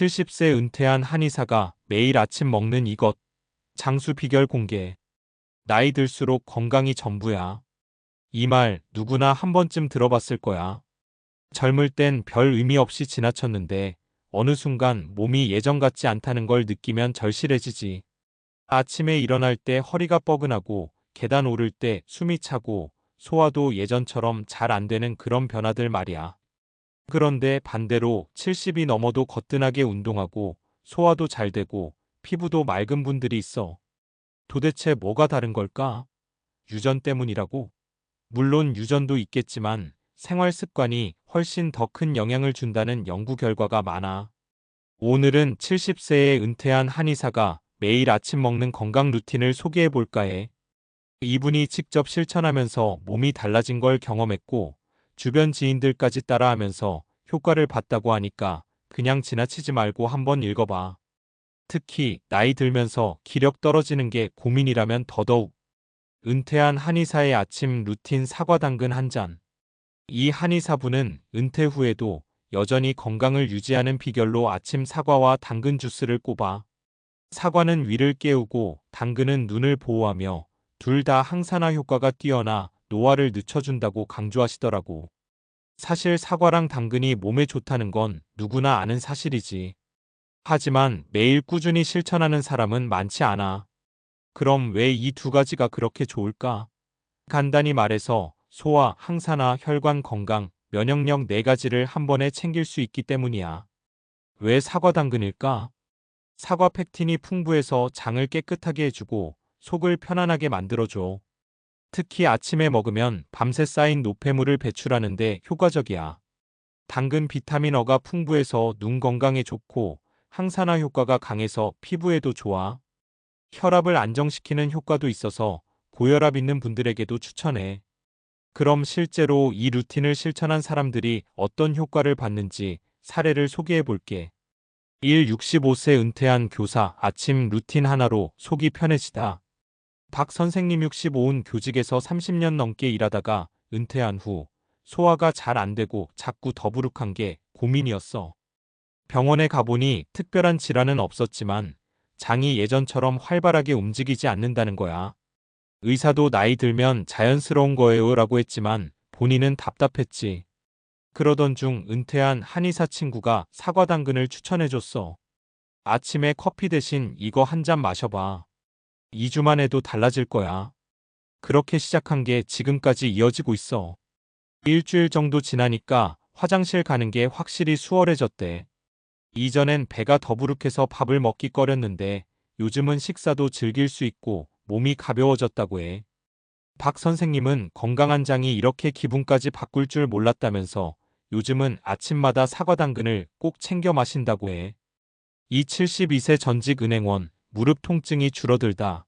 70세 은퇴한 한의사가 매일 아침 먹는 이것. 장수 비결 공개. 나이 들수록 건강이 전부야. 이 말 누구나 한 번쯤 들어봤을 거야. 젊을 땐 별 의미 없이 지나쳤는데 어느 순간 몸이 예전 같지 않다는 걸 느끼면 절실해지지. 아침에 일어날 때 허리가 뻐근하고 계단 오를 때 숨이 차고 소화도 예전처럼 잘 안 되는 그런 변화들 말이야. 그런데 반대로 70이 넘어도 거뜬하게 운동하고 소화도 잘 되고 피부도 맑은 분들이 있어. 도대체 뭐가 다른 걸까? 유전 때문이라고? 물론 유전도 있겠지만 생활 습관이 훨씬 더 큰 영향을 준다는 연구 결과가 많아. 오늘은 70세에 은퇴한 한의사가 매일 아침 먹는 건강 루틴을 소개해 볼까 해. 이분이 직접 실천하면서 몸이 달라진 걸 경험했고 주변 지인들까지 따라하면서 효과를 봤다고 하니까 그냥 지나치지 말고 한번 읽어봐. 특히 나이 들면서 기력 떨어지는 게 고민이라면 더더욱. 은퇴한 한의사의 아침 루틴 사과 당근 한 잔. 이 한의사분은 은퇴 후에도 여전히 건강을 유지하는 비결로 아침 사과와 당근 주스를 꼽아. 사과는 위를 깨우고 당근은 눈을 보호하며 둘 다 항산화 효과가 뛰어나 노화를 늦춰준다고 강조하시더라고. 사실 사과랑 당근이 몸에 좋다는 건 누구나 아는 사실이지. 하지만 매일 꾸준히 실천하는 사람은 많지 않아. 그럼 왜 이 두 가지가 그렇게 좋을까? 간단히 말해서 소화, 항산화, 혈관 건강, 면역력 네 가지를 한 번에 챙길 수 있기 때문이야. 왜 사과 당근일까? 사과 팩틴이 풍부해서 장을 깨끗하게 해주고 속을 편안하게 만들어줘. 특히 아침에 먹으면 밤새 쌓인 노폐물을 배출하는데 효과적이야. 당근 비타민 어가 풍부해서 눈 건강에 좋고 항산화 효과가 강해서 피부에도 좋아. 혈압을 안정시키는 효과도 있어서 고혈압 있는 분들에게도 추천해. 그럼 실제로 이 루틴을 실천한 사람들이 어떤 효과를 받는지 사례를 소개해 볼게. 1. 65세 은퇴한 교사 아침 루틴 하나로 속이 편해지다. 박 선생님 65은 교직에서 30년 넘게 일하다가 은퇴한 후 소화가 잘 안 되고 자꾸 더부룩한 게 고민이었어. 병원에 가보니 특별한 질환은 없었지만 장이 예전처럼 활발하게 움직이지 않는다는 거야. 의사도 나이 들면 자연스러운 거예요 라고 했지만 본인은 답답했지. 그러던 중 은퇴한 한의사 친구가 사과 당근을 추천해줬어. 아침에 커피 대신 이거 한 잔 마셔봐. 2주만 해도 달라질 거야. 그렇게 시작한 게 지금까지 이어지고 있어. 일주일 정도 지나니까 화장실 가는 게 확실히 수월해졌대. 이전엔 배가 더부룩해서 밥을 먹기 꺼렸는데 요즘은 식사도 즐길 수 있고 몸이 가벼워졌다고 해. 박 선생님은 건강한 장이 이렇게 기분까지 바꿀 줄 몰랐다면서 요즘은 아침마다 사과 당근을 꼭 챙겨 마신다고 해. 이 72세 전직 은행원, 무릎 통증이 줄어들다.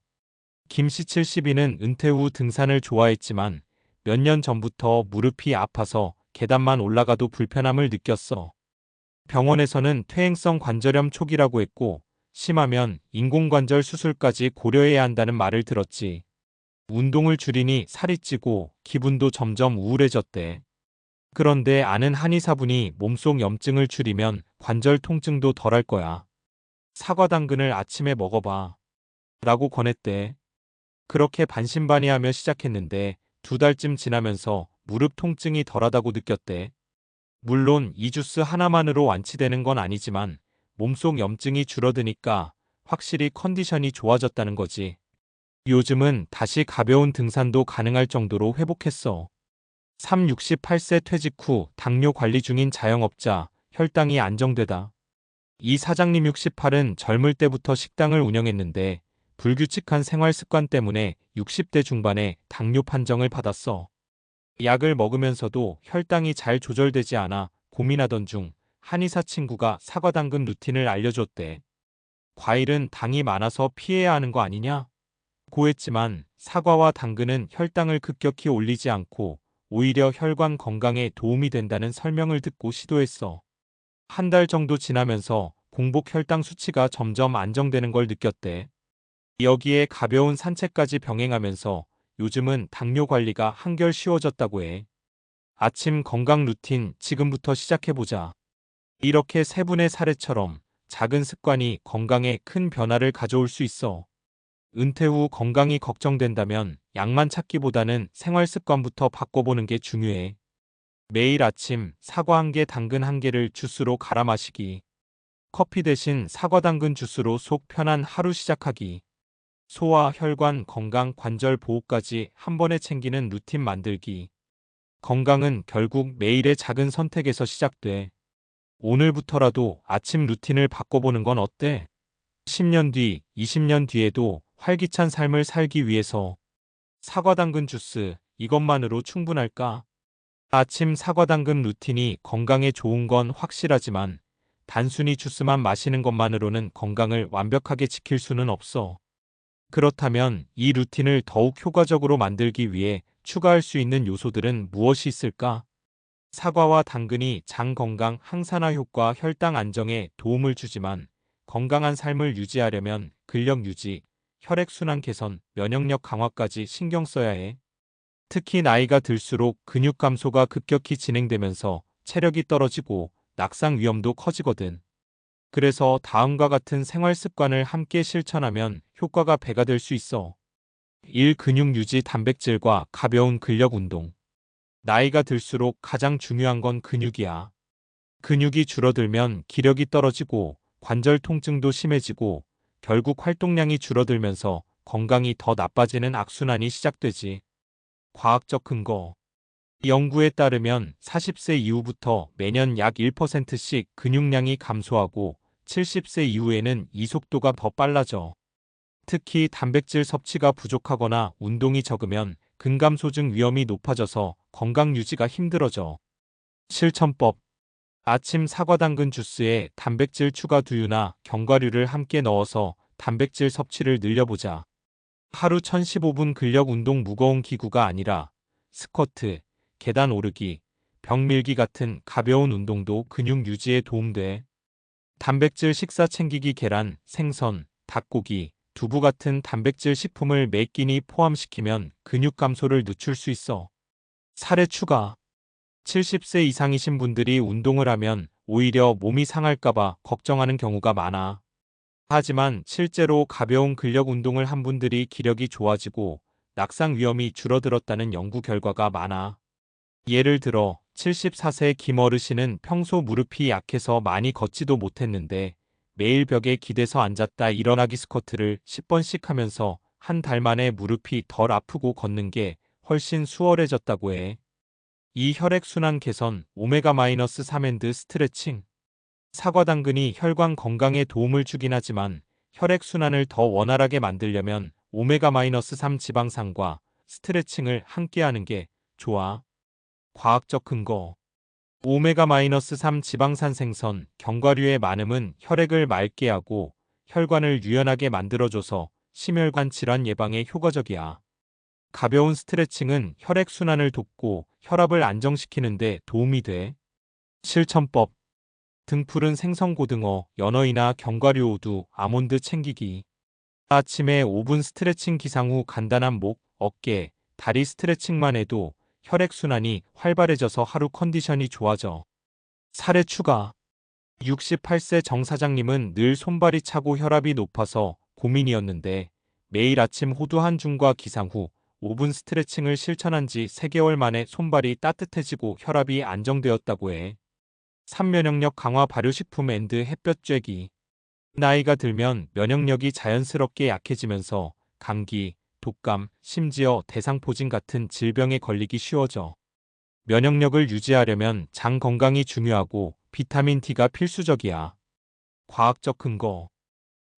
김씨 72는 은퇴 후 등산을 좋아했지만 몇 년 전부터 무릎이 아파서 계단만 올라가도 불편함을 느꼈어. 병원에서는 퇴행성 관절염 초기라고 했고 심하면 인공관절 수술까지 고려해야 한다는 말을 들었지. 운동을 줄이니 살이 찌고 기분도 점점 우울해졌대. 그런데 아는 한의사분이 몸속 염증을 줄이면 관절 통증도 덜할 거야. 사과 당근을 아침에 먹어봐. 라고 권했대. 그렇게 반신반의하며 시작했는데 2달쯤 지나면서 무릎 통증이 덜하다고 느꼈대. 물론 이 주스 하나만으로 완치되는 건 아니지만 몸속 염증이 줄어드니까 확실히 컨디션이 좋아졌다는 거지. 요즘은 다시 가벼운 등산도 가능할 정도로 회복했어. 3. 68세 퇴직 후 당뇨 관리 중인 자영업자, 혈당이 안정되다. 이 사장님 68은 젊을 때부터 식당을 운영했는데 불규칙한 생활 습관 때문에 60대 중반에 당뇨 판정을 받았어. 약을 먹으면서도 혈당이 잘 조절되지 않아 고민하던 중 한의사 친구가 사과 당근 루틴을 알려줬대. 과일은 당이 많아서 피해야 하는 거 아니냐? 고했지만 사과와 당근은 혈당을 급격히 올리지 않고 오히려 혈관 건강에 도움이 된다는 설명을 듣고 시도했어. 한 달 정도 지나면서 공복 혈당 수치가 점점 안정되는 걸 느꼈대. 여기에 가벼운 산책까지 병행하면서 요즘은 당뇨 관리가 한결 쉬워졌다고 해. 아침 건강 루틴 지금부터 시작해보자. 이렇게 세 분의 사례처럼 작은 습관이 건강에 큰 변화를 가져올 수 있어. 은퇴 후 건강이 걱정된다면 약만 찾기보다는 생활 습관부터 바꿔보는 게 중요해. 매일 아침 사과 1개, 당근 1개를 주스로 갈아 마시기. 커피 대신 사과 당근 주스로 속 편한 하루 시작하기. 소화, 혈관, 건강, 관절 보호까지 한 번에 챙기는 루틴 만들기. 건강은 결국 매일의 작은 선택에서 시작돼. 오늘부터라도 아침 루틴을 바꿔보는 건 어때? 10년 뒤, 20년 뒤에도 활기찬 삶을 살기 위해서 사과 당근 주스, 이것만으로 충분할까? 아침 사과 당근 루틴이 건강에 좋은 건 확실하지만 단순히 주스만 마시는 것만으로는 건강을 완벽하게 지킬 수는 없어. 그렇다면 이 루틴을 더욱 효과적으로 만들기 위해 추가할 수 있는 요소들은 무엇이 있을까? 사과와 당근이 장 건강, 항산화 효과, 혈당 안정에 도움을 주지만 건강한 삶을 유지하려면 근력 유지, 혈액순환 개선, 면역력 강화까지 신경 써야 해. 특히 나이가 들수록 근육 감소가 급격히 진행되면서 체력이 떨어지고 낙상 위험도 커지거든. 그래서 다음과 같은 생활 습관을 함께 실천하면 효과가 배가 될 수 있어. 1. 근육 유지 단백질과 가벼운 근력 운동. 나이가 들수록 가장 중요한 건 근육이야. 근육이 줄어들면 기력이 떨어지고 관절 통증도 심해지고 결국 활동량이 줄어들면서 건강이 더 나빠지는 악순환이 시작되지. 과학적 근거. 연구에 따르면 40세 이후부터 매년 약 1%씩 근육량이 감소하고 70세 이후에는 이 속도가 더 빨라져. 특히 단백질 섭취가 부족하거나 운동이 적으면 근감소증 위험이 높아져서 건강 유지가 힘들어져. 실천법. 아침 사과 당근 주스에 단백질 추가 두유나 견과류를 함께 넣어서 단백질 섭취를 늘려보자. 하루 1015분 근력 운동, 무거운 기구가 아니라 스쿼트, 계단 오르기, 벽 밀기 같은 가벼운 운동도 근육 유지에 도움돼. 단백질 식사 챙기기, 계란, 생선, 닭고기, 두부 같은 단백질 식품을 매 끼니 포함시키면 근육 감소를 늦출 수 있어. 사례 추가. 70세 이상이신 분들이 운동을 하면 오히려 몸이 상할까봐 걱정하는 경우가 많아. 하지만 실제로 가벼운 근력 운동을 한 분들이 기력이 좋아지고 낙상 위험이 줄어들었다는 연구 결과가 많아. 예를 들어 74세 김 어르신은 평소 무릎이 약해서 많이 걷지도 못했는데 매일 벽에 기대서 앉았다 일어나기 스쿼트를 10번씩 하면서 한 달 만에 무릎이 덜 아프고 걷는 게 훨씬 수월해졌다고 해. 이 혈액순환 개선, 오메가-3 앤드 스트레칭. 사과 당근이 혈관 건강에 도움을 주긴 하지만 혈액순환을 더 원활하게 만들려면 오메가-3 지방산과 스트레칭을 함께하는 게 좋아. 과학적 근거. 오메가-3 지방산 생선, 견과류의 많음은 혈액을 맑게 하고 혈관을 유연하게 만들어줘서 심혈관 질환 예방에 효과적이야. 가벼운 스트레칭은 혈액순환을 돕고 혈압을 안정시키는 데 도움이 돼. 실천법. 등푸른 생선, 고등어, 연어이나 견과류, 우두, 아몬드 챙기기. 아침에 5분 스트레칭, 기상 후 간단한 목, 어깨, 다리 스트레칭만 해도 혈액순환이 활발해져서 하루 컨디션이 좋아져. 사례 추가. 68세 정 사장님은 늘 손발이 차고 혈압이 높아서 고민이었는데 매일 아침 호두 한 줌과 기상 후 5분 스트레칭을 실천한 지 3개월 만에 손발이 따뜻해지고 혈압이 안정되었다고 해. 3. 면역력 강화 발효식품 앤드 햇볕 쬐기. 나이가 들면 면역력이 자연스럽게 약해지면서 감기, 독감, 심지어 대상포진 같은 질병에 걸리기 쉬워져. 면역력을 유지하려면 장 건강이 중요하고 비타민 D가 필수적이야. 과학적 근거.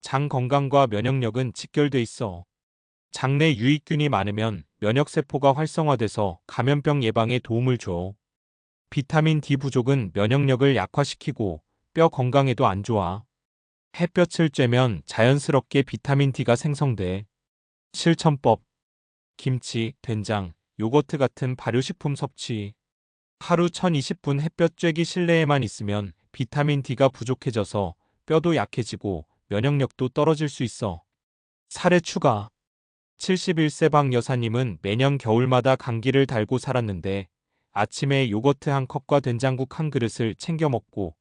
장 건강과 면역력은 직결돼 있어. 장내 유익균이 많으면 면역세포가 활성화돼서 감염병 예방에 도움을 줘. 비타민 D 부족은 면역력을 약화시키고 뼈 건강에도 안 좋아. 햇볕을 쬐면 자연스럽게 비타민 D가 생성돼. 실천법. 김치, 된장, 요거트 같은 발효식품 섭취. 하루 1020분 햇볕 쬐기, 실내에만 있으면 비타민 D가 부족해져서 뼈도 약해지고 면역력도 떨어질 수 있어. 사례 추가. 71세 박 여사님은 매년 겨울마다 감기를 달고 살았는데 아침에 요거트 한 컵과 된장국 한 그릇을 챙겨 먹고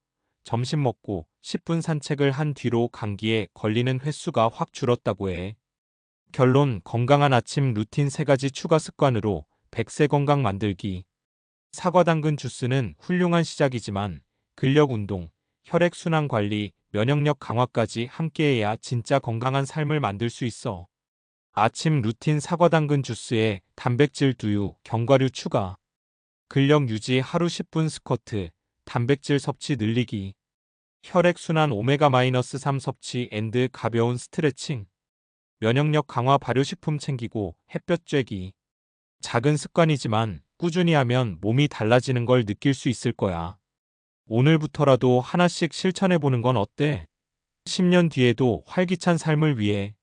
점심 먹고 10분 산책을 한 뒤로 감기에 걸리는 횟수가 확 줄었다고 해. 결론, 건강한 아침 루틴 3가지 추가 습관으로 100세 건강 만들기. 사과 당근 주스는 훌륭한 시작이지만 근력 운동, 혈액순환 관리, 면역력 강화까지 함께해야 진짜 건강한 삶을 만들 수 있어. 아침 루틴 사과 당근 주스에 단백질 두유, 견과류 추가. 근력 유지 하루 10분 스쿼트, 단백질 섭취 늘리기. 혈액순환 오메가-3 섭취 앤드 가벼운 스트레칭. 면역력 강화 발효식품 챙기고 햇볕 쬐기. 작은 습관이지만 꾸준히 하면 몸이 달라지는 걸 느낄 수 있을 거야. 오늘부터라도 하나씩 실천해보는 건 어때? 10년 뒤에도 활기찬 삶을 위해